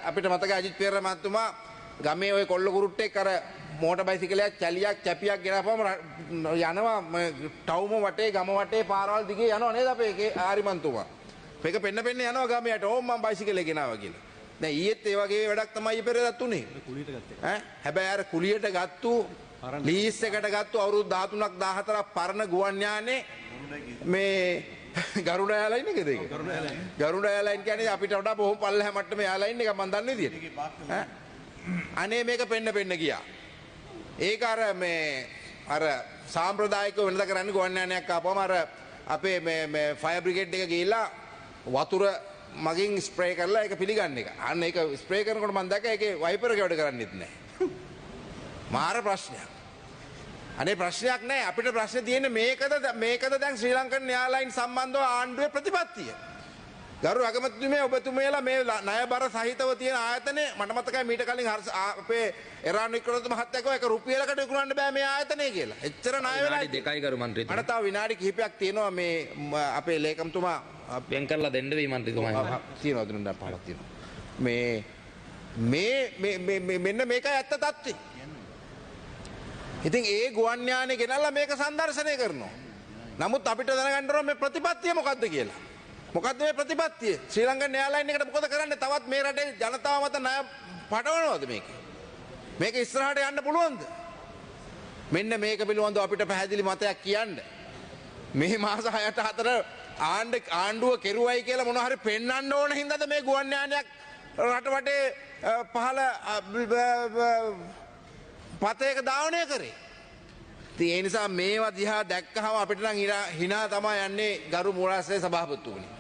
අපිට මතක අජිත් පෙරේරා මහත්මයා ගමේ ওই කොල්ල කුරුට්ටෙක් අර මෝටර් බයිසිකලයක් චැලියක් චැපියක් ගෙනාපුවම යනවා ටවුම වටේ ගම වටේ පාරවල් දිගේ යනවා නේද අපේ ආරිමන්තුමා. මේක පෙන්න යනවා ගමයට ඕම් මම බයිසිකලේ ගෙනාවා කියලා. දැන් ඊයේත් ඒ වගේ වැඩක් තමයි පෙරේරාත් උනේ. කුලියට ගත්තා. හැබැයි අර කුලියට ගත්තු ලීස් එකට ගත්තු අවුරුදු 13ක් 14ක් පරණ ගුවන් යානේ මේ ගරුඩ එයාලයින් එකද ඒක? ගරුඩ එයාලයින් කියන්නේ අපිට වඩා බොහොම පල්ලෙහා මට්ටමේ එයාලයින් එක මම දන්න විදියට. අනේ මේක පෙන්න ගියා. ඒක අර සාම්ප්‍රදායිකව වෙනද කරන්නේ ගුවන් යානයක් ආපුවම අර අපේ මේ ෆයර් බ්‍රිගේඩ් එක ගිහිල්ලා වතුර මගින් ස්ප්‍රේ කරලා ඒක පිළිගන්න එක. අන්න ඒක ස්ප්‍රේ කරනකොට මම දැක්කා ඒකේ වයිපර් එක වැඩ කරන්නේත් නැහැ. මාර ප්‍රශ්නයක්. අනේ ප්‍රශ්නයක් නැහැ. අපිට ප්‍රශ්නේ තියෙන්නේ මේකද දැන් ශ්‍රී ලංකන් එයාලයින් සම්බන්ධව ආණ්ඩුවේ ප්‍රතිපත්තිය. ගරු අගමැතිතුමේ ඔබතුමියලා මේ ණයබර සහිතව තියෙන ආයතනේ මට මතකයි මීට කලින් අපේ එරාන් වික්‍රමතුංග මහත්තයා කිව්වා ඒක රුපියලකට විකුණන්න බෑ මේ ආයතනේ කියලා. එච්චර ණය වෙලා විනාඩි 2යි ගරු මන්ත්‍රීතුමා. මට තව විනාඩි කිහිපයක් තියෙනවා මේ අපේ ලේකම්තුමා වෙන් කරලා දෙන්න වෙයි මන්ත්‍රීතුමා. තියෙනවා දුන්නා පහලක් තියෙනවා. මෙන්න මේකයි ඇත්ත තත්ත්වය. ඉතින් ඒ ගුවන් යානේ ගෙනල්ලා මේක සංදර්ශනය කරනවා. නමුත් අපිට දැනගන්න ඕන මේ ප්‍රතිපත්තිය මොකද්ද කියලා. මොකද්ද මේ ප්‍රතිපත්තිය? ශ්‍රී ලංකන් එයාලයින් එකට මොකද කරන්නේ? තවත් මේ රටේ ජනතාව මත ණය පටවනවද මේක? මේක ඉස්සරහට යන්න පුළුවන්ද? මෙන්න මේක පිළිබඳව අපිට පැහැදිලි මතයක් කියන්න. මේ මාස 6ට 4 ආණ්ඩුව කෙරුවයි කියලා මොනවා හරි පෙන්වන්න ඕන හින්දාද මේ ගුවන් යානයක් රට වටේ පහළ පතේක දාවනය කරේ. ඉතින් ඒ නිසා මේවා දිහා දැක්කහම අපිට නම් hina තමයි යන්නේ ගරු මූලාශ්‍රයේ සභාපතිතුමනි.